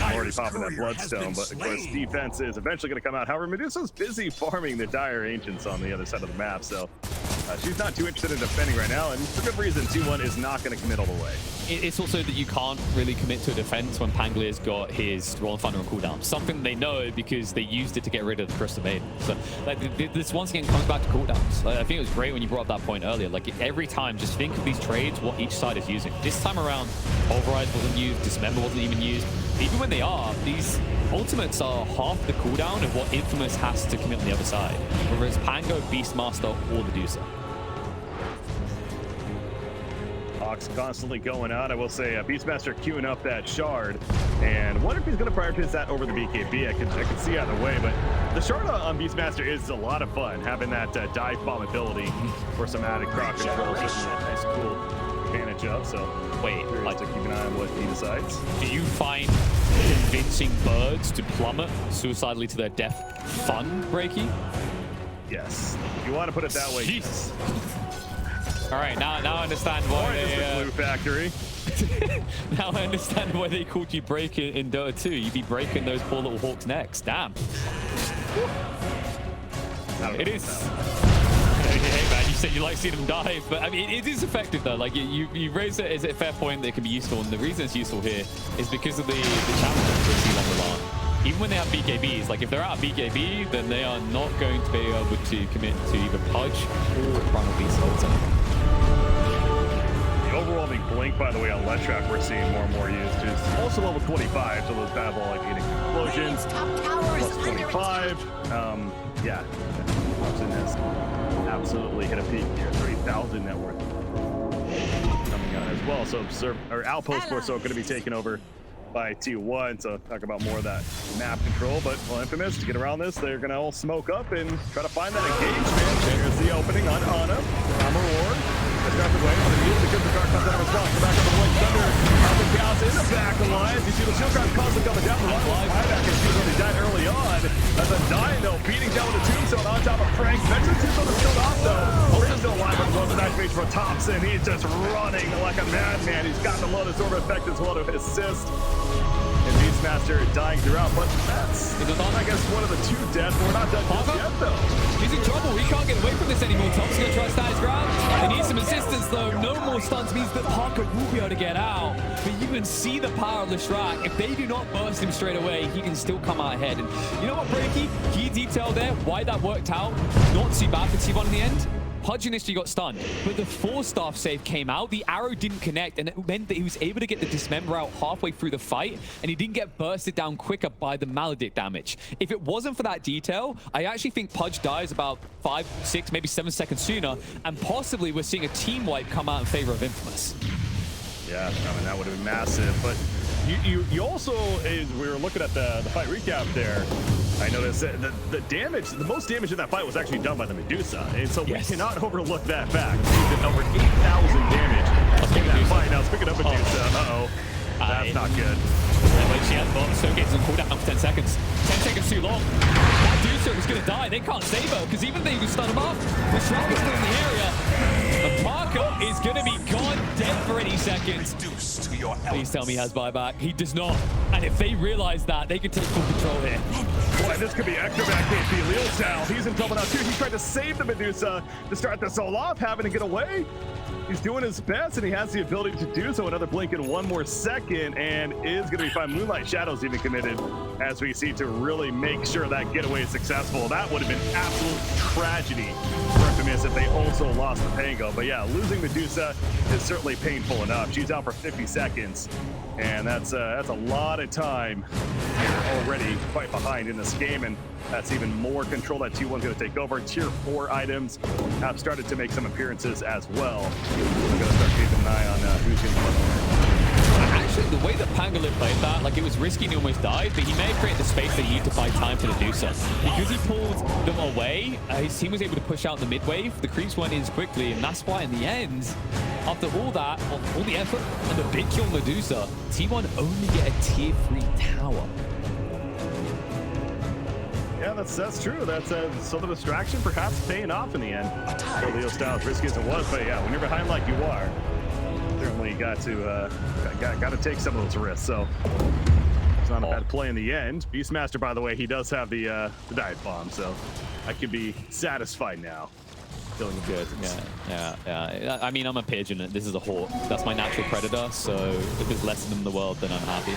Already popping that Bloodstone, but of course defense is eventually going to come out. However, Medusa's busy farming the Dire Ancients on the other side of the map, so she's not too interested in defending right now, and for good reason. T1 is not going to commit all the way. It's also that you can't really commit to a defense when Panglier's got his Royal Thunder on cooldown. Something they know because they used it to get rid of the Crystal Maiden. So like, this once again comes back to cooldowns. I think it was great when you brought up that point earlier. Like every time, just think of these trades, what each side is using. This time around, Pulverize wasn't used, Dismember wasn't even used. Even when they are, these ultimates are half the cooldown of what Infamous has to commit on the other side. Whether it's Pango, Beastmaster, or Medusa. Hawks constantly going out. I will say Beastmaster queuing up that shard, and wonder if he's going to prioritize that over the BKB. I can see either way, but the shard on Beastmaster is a lot of fun, having that dive bomb ability for some added crowd control. So nice, cool advantage of. So wait, like to keep an eye on what he decides. Do you find convincing birds to plummet suicidally to their death fun, Breaky? Yes. If you want to put it that way. Jeez. All right, now I understand why they... Blue Factory. Now I understand why they called you Break in Dota 2. You'd be breaking those poor little Hawks' necks. Damn. It is... Hey man, you said you like seeing them dive, but I mean, it is effective though. Like you raise it as a fair point that it can be useful, and the reason it's useful here is because of the challenges we see on the line. Even when they have BKBs, like if they're out of BKB, then they are not going to be able to commit to either Pudge or Primal Beast ultimate. The overwhelming blink, by the way, on Leshrac, we're seeing more and more used. It's also level 25, so those bad ball like eating explosions. Plus 25. Yeah, Topson has absolutely hit a peak here. 3,000 net worth coming out as well. So Outpost Force going to be taken over by T1, so talk about more of that map control. But well, Infamous, to get around this, they're gonna all smoke up and try to find that engagement. There's the opening on Ana. Reward. Distracted away on the mute because the card comes out of response. Back on the Blade Thunder. The chaos in the back alliance. You see the shield card constantly coming down. The buyback is already died early on. As a Dino beating down with the Tombstone on top of Frank. Next to the Tombstone is still off though. Frank's still alive, but it wasn't activation for Topson. He's just running like a madman. He's got the Lotus Orb effect as well to assist. And Beastmaster dying throughout, but that's, I guess, one of the two deaths. We're not done just yet, though. He's in trouble. He can't get away from this anymore. Topson's going to try to stand his ground. They need some assistance, though. No more stuns means that Parker will be able to get out. But you can see the power of Leshrac. If they do not burst him straight away, he can still come out ahead. And you know what, Breaky? Key detail there, why that worked out. Not too bad for T1 in the end. Pudge initially got stunned, but the 4-staff save came out. The arrow didn't connect, and it meant that he was able to get the Dismember out halfway through the fight, and he didn't get bursted down quicker by the Maledict damage. If it wasn't for that detail, I actually think Pudge dies about 5, 6, maybe 7 seconds sooner, and possibly we're seeing a team wipe come out in favor of Infamous. Yeah, I mean, that would have been massive, but you also, as we were looking at the fight recap there, I noticed that the most damage in that fight was actually done by the Medusa, and so we cannot overlook that fact. He did over 8,000 damage in that fight. Now, speaking of Medusa, that's not good. Like she has bomb, so gets on cooldown for 10 seconds. 10 seconds too long. That Medusa is going to die. They can't save her, because even if they can stun him up, the Shrug is still in the area. And Parker is going to be gone dead for any seconds. Please tell me he has buyback. He does not. And if they realize that, they can take full control here. Boy, this could be extra back KP. Leo style. He's in trouble now too. He tried to save the Medusa to start this all off, having to get away. He's doing his best, and he has the ability to do so. Another blink in one more second, and is going to be fine. Moonlight Shadow's even committed, as we see, to really make sure that getaway is successful. That would have been absolute tragedy for Infamous if they also lost the Pango. But yeah, losing Medusa is certainly painful enough. She's out for 50 seconds, and that's a lot of time already quite behind in this game, and that's even more control that T1's going to take over. Tier 4 items have started to make some appearances as well. We're going to start keeping an eye on who's going to win. Actually, the way that Pangolin played that, like, it was risky and he almost died, but he may have created the space they need to buy time to do so. Because he pulled them away, his team was able to push out the mid wave. The creeps went in quickly, and that's why in the end, after all that, all the effort and the big kill Medusa, T1 only get a tier 3 tower. Yeah, that's true. That's so the distraction perhaps paying off in the end. So Leo style, as risky as it was, but yeah, when you're behind like you are, certainly got to take some of those risks. So it's not a bad play in the end. Beastmaster, by the way, he does have the dive bomb, so I can be satisfied now. Feeling good. Yeah. I mean, I'm a pigeon, and this is a hawk. That's my natural predator. So if there's less of them in the world, then I'm happy.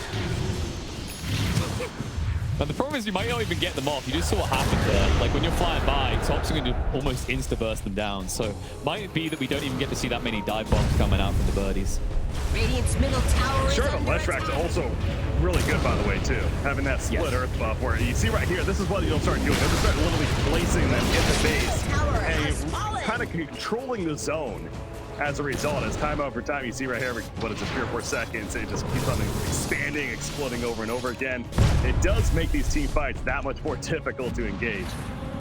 But the problem is you might not even get them off. You just saw what happened there. Like, when you're flying by, Topson going to almost insta-burst them down. So might it be that we don't even get to see that many dive bombs coming out from the birdies. Radiant's middle tower is Sure, under Leshrac's attack. also really good, by the way, too. Having that split earth buff where you see right here, this is what you'll start doing. You'll just start literally placing them in the base and kind of controlling the zone. As a result, as time over time, you see right here, what is it, 3 or 4 seconds, it just keeps on expanding, exploding over and over again. It does make these team fights that much more difficult to engage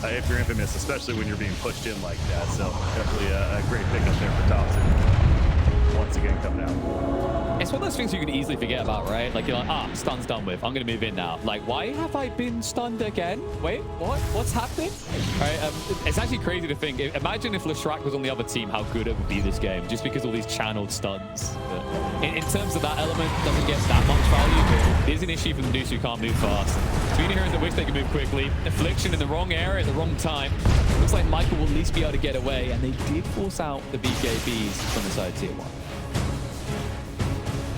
if you're Infamous, especially when you're being pushed in like that. So definitely a great pickup there for Topson. Once again, coming out. It's one of those things you can easily forget about, right? Like, you're like, stun's done with. I'm going to move in now. Like, why have I been stunned again? Wait, what? What's happening? All right, it's actually crazy to think. Imagine if Leshrac was on the other team, how good it would be this game, just because all these channeled stuns. But in terms of that element, doesn't get that much value, but it is an issue for the Medusa who can't move fast. Between heroes that wish they could move quickly. Affliction in the wrong area at the wrong time. Looks like Michael will at least be able to get away, and they did force out the BKBs from the side tier 1.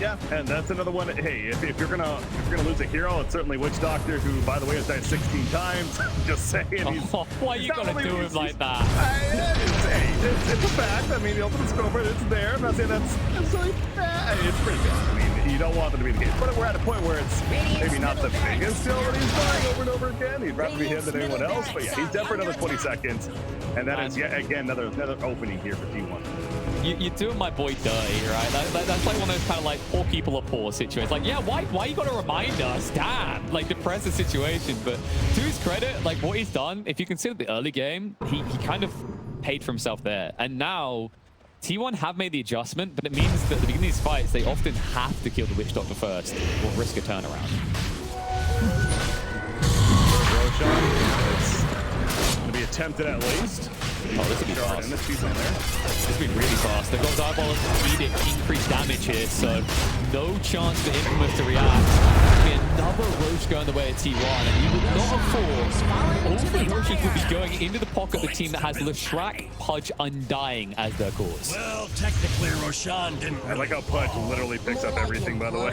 Yeah, and that's another one. Hey, if you're gonna lose a hero, it's certainly Witch Doctor, who, by the way, has died 16 times. Just saying. Why are you gonna do him like that? It's a fact. I mean, the ultimate scoper, it's there. I'm not saying that's necessarily bad. It's pretty bad. I mean, you don't want them to be the case, but we're at a point where it's maybe not the biggest deal that he's dying over and over again. He'd rather be him than anyone else. But yeah, he's dead for another 20 seconds, and that is yet again another opening here for T1. You're doing my boy dirty, right? That's like one of those kind of like poor people are poor situations. Like, yeah, why you got to remind us? Damn, like, depress the situation. But to his credit, like, what he's done, if you consider the early game, he kind of paid for himself there. And now T1 have made the adjustment, but it means that at the beginning of these fights, they often have to kill the Witch Doctor first or risk a turnaround. It's going to be attempted at least. Oh, this will be fast. This will be really fast. They've got Diabol Edict increased damage here, so no chance for Infamous to react. Another Roche going the way of T1, and you would not have thought all the Roches would be going into the pocket of the team that has Leshrac, Pudge, Undying as their cause. Well, technically, Roshan didn't. I like how Pudge literally picks up everything, by the way.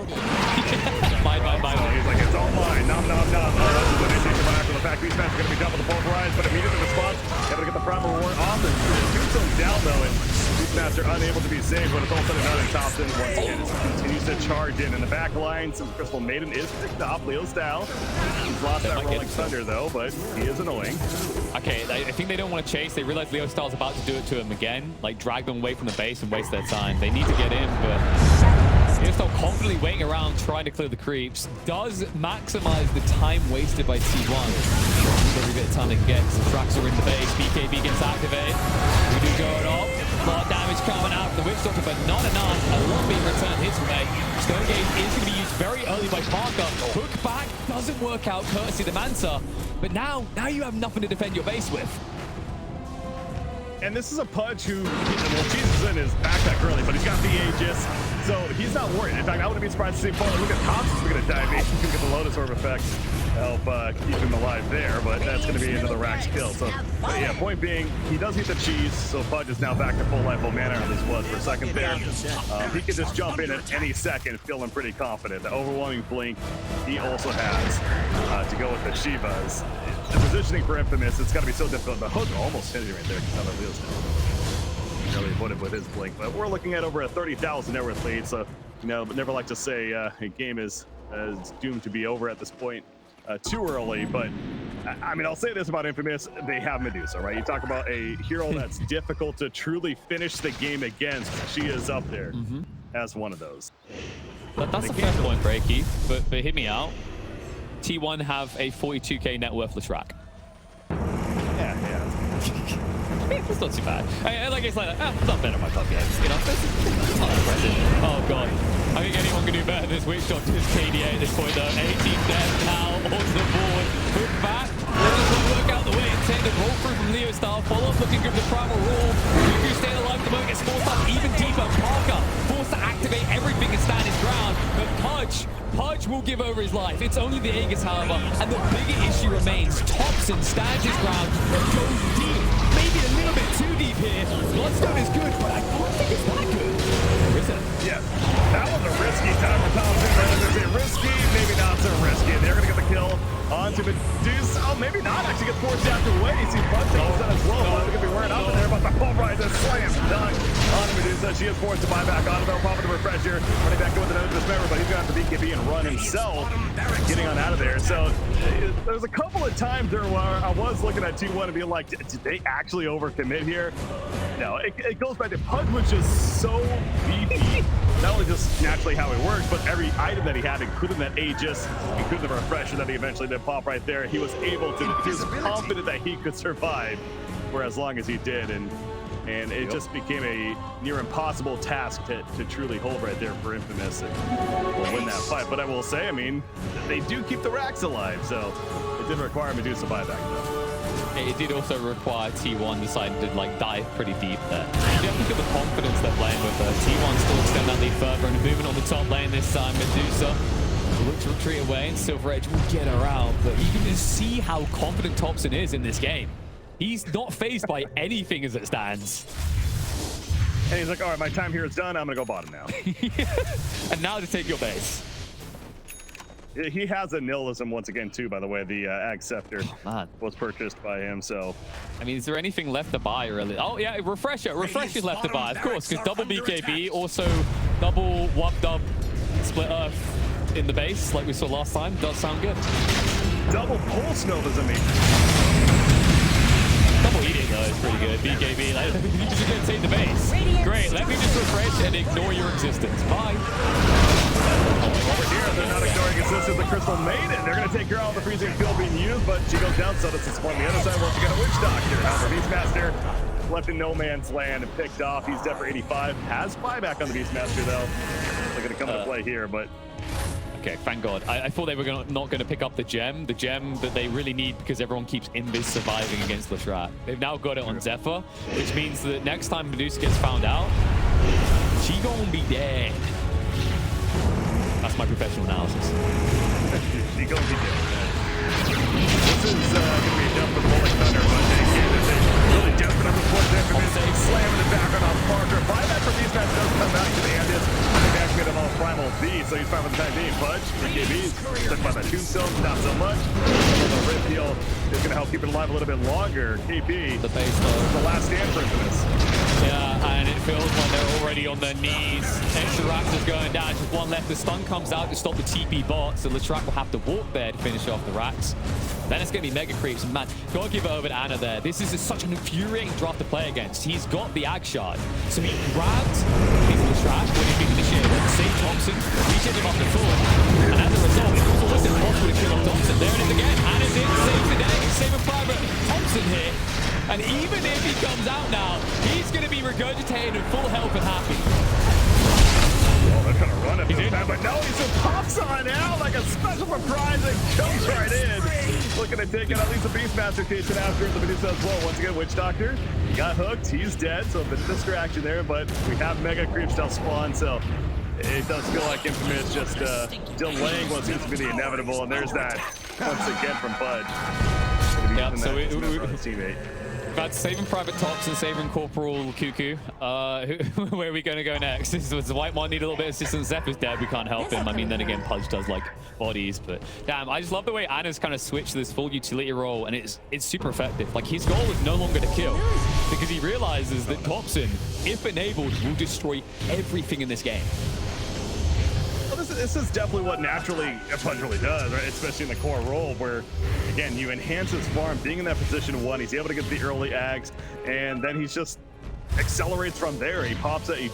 Mine. So he's like, it's all mine. Nom, nom, nom. This is an issue coming after the fact. These fans are going to be done with the pulverize, but immediately response, able to get the primal reward off. Topson down, though, and Beastmaster unable to be saved, but it's all said and done, and Topson once again continues to charge in the back line. Some Crystal Maiden is picked off, Leo style. He's lost that Rolling Thunder, though, but he is annoying. Okay, I think they don't want to chase. They realize Leo style's about to do it to him again, like drag them away from the base and waste their time. They need to get in, but Leo style confidently waiting around, trying to clear the creeps. Does maximize the time wasted by T1. Every bit of time they can get, because the tracks are in the base. BKB gets activated. We do go it up. A lot of damage coming out from the Witch Doctor, but not enough. A lot being returned his way. Stonegate is going to be used very early by Parker. Hook back doesn't work out, courtesy the Manta. But now you have nothing to defend your base with. And this is a Pudge who, well, Jesus in his backpack early, but he's got the Aegis, so he's not worried. In fact, I wouldn't be surprised to see him fall. Look at Topson's going to dive in. He's going to get the Lotus Orb effect. help keep him alive there, but that's going to be another Rax kill. So, but yeah, point being, he does eat the cheese, so Pudge is now back to full life, full mana, or at least was for a second there. He could just jump in at any second, feeling pretty confident. The overwhelming blink he also has to go with the Shivas. The positioning for Infamous, it's got to be so difficult. The hook almost hit him right there, because how that feels now. Really put it with his blink, but we're looking at over a 30,000 net worth lead, so you know, but never like to say a game is doomed to be over at this point too early. But I mean, I'll say this about Infamous: they have Medusa, right? You talk about a hero that's difficult to truly finish the game against. She is up there as one of those. But that's a fair point, Breaky. But hit me out. T1 have a 42k net worth Leshrac. Yeah. It's not too bad. Like it's like, it's not better than my club yet. You know, it's not impressive. Oh god, I think anyone can do better than this Witch Doctor. His KDA at this point though. 18 death now on the board. Hook back. Doesn't work out the way intended. Roll through from Leo style. Follow up looking good. The primal rule. If stay alive, the moment gets forced up even deeper. Parker forced to activate everything and stand his ground. But Pudge will give over his life. It's only the Aegis, however, and the bigger issue remains. Topson stands his ground and goes deep. Maybe a little bit too deep here. Bloodstone is good, but I don't think it's that good. Or is it? Yeah, that was a risky time for Topson. Risky, maybe not so risky. They're going to get the kill onto Medusa. Oh, maybe not. Actually gets forced out the way. You see Bud takes that as well. Bud's going to be wearing up in there, but the pulverize is slam dunk onto Medusa. She is forced to buy back onto her. Popping the refresher. Running back with another dismember, but he's going to have to beat BKB and run himself. Getting on out of there. So there's a couple of times there where I was looking at T1 and being like, did they actually overcommit here? No, it goes back to Pudge was just so beefy. Not only just naturally how he works, but every item that he had, including that Aegis, including the refresher that he eventually did pop right there, he was able to, he was confident that he could survive for as long as he did. And it just became a near impossible task to truly hold right there for Infamous and win that fight. But I will say, I mean, they do keep the Rax alive, so it did require Medusa buyback though. It did also require T1 deciding to like dive pretty deep there. You have to look at the confidence they're playing with. T1 still extend that lead further and moving on the top lane this time. Medusa looks to retreat away and Silver Edge will get her out. But you can just see how confident Topson is in this game. He's not fazed by anything as it stands. And he's like, all right, my time here is done. I'm going to go bottom now. And now to take your base. He has a nihilism once again, too, by the way. The Ag Scepter was purchased by him, so... I mean, is there anything left to buy, really? Oh, yeah, Refresher. Refresher's left to buy, of course, because double BKB, also double Wub-Dub Split Earth in the base, like we saw last time. Does sound good. Double Pulse Nova's amazing. Double Edict, though, is pretty good. BKB, like, you're just going to take the base. Great, let me just refresh and ignore your existence. Bye. Over here, they're not ignoring existence. The Crystal Maiden. They're going to take her out of the freezing field being used, but she goes down, so that's the support on the other side. Once again, a Witch Doctor. However, Beastmaster left in no man's land and picked off. He's dead for 85. Has buyback on the Beastmaster, though. They're going to come into play here, but... Okay, thank God. I thought they were not going to pick up the gem that they really need because everyone keeps Invis surviving against Leshrac. They've now got it on Zephyr, which means that next time Medusa gets found out, she gonna be dead. That's my professional analysis. She gonna be dead. This is going to be a jump for Rolling Thunder, but again, they're really jumping up the foot there for this. Slamming the background on Parker. Buyback from these guys does come back to the end. They actually get him all Primal B, so he's fine with the time being. Pudge, BKB's stuck by the Tombstone, not so much. The Rip Heal is going to help keep it alive a little bit longer. KP, the base though. The last stand for Infamous. Yeah, and it feels like they're already on their knees. Extra Raptors going down, just one left. The stun comes out to stop the TP bot, so Leshrac will have to walk there to finish off the Racks. Then it's going to be Mega Creeps. Man, gotta give it over to Anna there. This is such an infuriating draft to play against. He's got the Ag Shard. So he grabbed his Leshrac when he beat the shit. Saved Topson, reached him up the floor. And as a result, it was almost impossible to kill off Topson. There it is again. Anna's in, saves the day, saving private Topson here. And even if he comes out now, he's going to be regurgitated in full health and happy. Oh, they're going to run it this time, but no, he just pops on out like a special surprise and jumps right in. Looking to take out at least the Beastmaster chasing after the Medusa as well. Once again, Witch Doctor, he got hooked, he's dead, so a bit of distraction there, but we have Mega Creeps still spawn, so it does feel like Infamous just delaying what seems to be the inevitable, and there's that once again from Bud. Yeah, so his teammate. That's saving Private Topson, saving Corporal Cuckoo. Where are we going to go next? Does the white one need a little bit of assistance? Zep is dead. We can't help him. I mean, then again, Pudge does like bodies, but damn, I just love the way Anna's kind of switched to this full utility role, and it's super effective. Like, his goal is no longer to kill because he realizes that Topson, if enabled, will destroy everything in this game. Well, this is definitely what naturally Pudge really does, right? Especially in the core role where, again, you enhance his farm, being in that position 1, he's able to get the early ags, and then he's just accelerates from there. He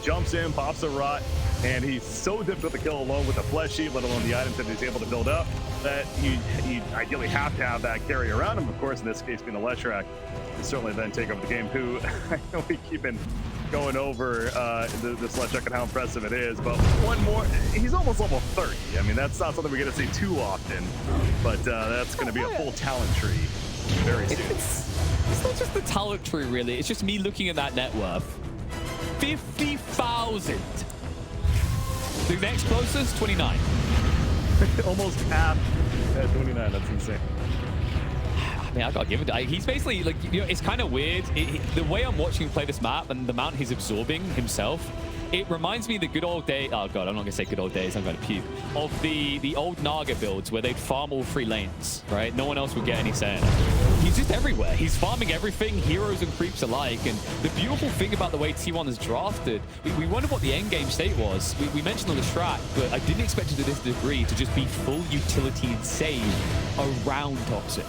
jumps in, pops a rot, and he's so difficult to kill alone with the flesh sheet, let alone the items that he's able to build up, that you ideally have to have that carry around him. Of course, in this case, being a Leshrac, certainly then take over the game, who I know we keep going over this Leshrac and how impressive it is, but one more, he's almost level 30. I mean, that's not something we get to see too often, but that's going to be a full talent tree very soon. It's not just the talent tree, really. It's just me looking at that net worth. 50,000. The next closest, 29. Almost half at 29. That's insane. I mean, I gotta give it. He's basically like, you know, it's kind of weird. The way I'm watching him play this map and the amount he's absorbing himself, it reminds me of the good old day. Oh god, I'm not gonna say good old days. I'm gonna puke. Of the old Naga builds where they'd farm all 3 lanes, right? No one else would get any say in it. He's just everywhere. He's farming everything, heroes and creeps alike. And the beautiful thing about the way T1 is drafted, we wondered what the end game state was. We mentioned the Leshrac, but I didn't expect it to this degree to just be full utility and save around Topson.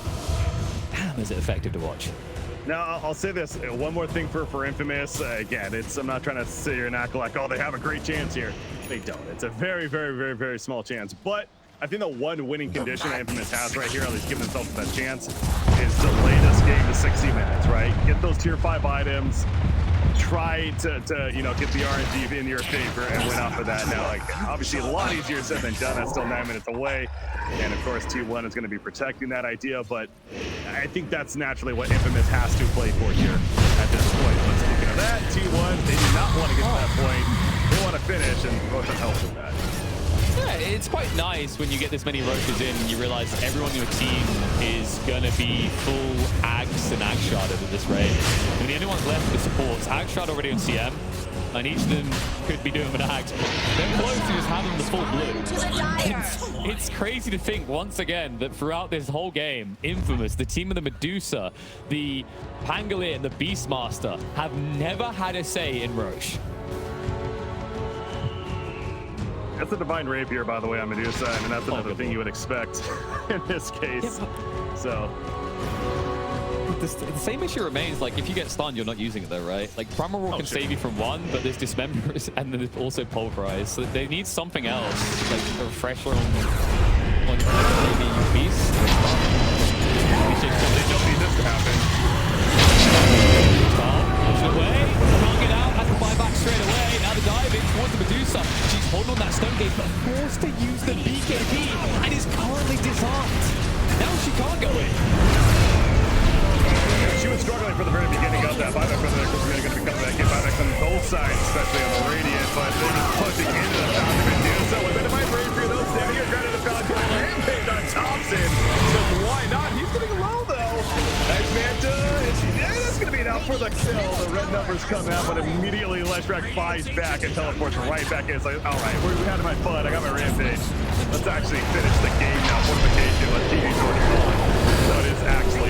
Damn, is it effective to watch. Now, I'll say this, one more thing for Infamous. Again, I'm not trying to sit here and act like, oh, they have a great chance here. They don't. It's a very, very, very, very small chance. But I think the one winning condition that Infamous has right here, at least giving themselves that chance, is delay this game to 60 minutes, right? Get those tier 5 items. Try to you know, get the RNG in your favor and win off of that. Now, like, obviously a lot easier said than done. That's still 9 minutes away. And of course, T1 is going to be protecting that idea, but I think that's naturally what Infamous has to play for here at this point. But speaking of that, T1, they do not want to get to that point. They want to finish, and Rocha helps with that. Yeah, it's quite nice when you get this many Roaches in and you realize everyone on your team is going to be full Ags and Ag Sharded at this rate. I mean, the only ones left are the supports. Ag Shard already on CM, and each of them could be doing with Ags. They're close to just having the full blue. It's crazy to think, once again, that throughout this whole game, Infamous, the team of the Medusa, the Pangolier, and the Beastmaster have never had a say in Roche. That's a Divine Rapier, by the way, on Medusa. I mean, that's another thing you would expect in this case. Yeah, so the same issue remains. Like, if you get stunned, you're not using it though, right? Like, Primal Roar can save you from one, but there's Dismember and then there's also Pulverize. So they need something else, like a refresher on maybe Beast. They don't need this to happen. Push away, can't get out, has to buy back straight away. Now the diving towards the Medusa. She's holding on that Stone Gate, but forced to use the BKB and is currently disarmed. Now she can't go in. She was struggling for the very beginning of that buyback, whether they're going to be coming back in buyback on both sides, especially on the Radiant, but they're just pushing into the Falcon Medusa with a Divine Rapier, though, standing here, granted the Falcon rampage on Topson. So why not? He's getting low, though. Nice Manta. That's going to be enough for the kill. The red numbers come out, but immediately Leshrac flies back and teleports right back in. It's like, all right, we're having my fun. I got my rampage. Let's actually finish the game now. Fortification. Let's TV already on. So it is actually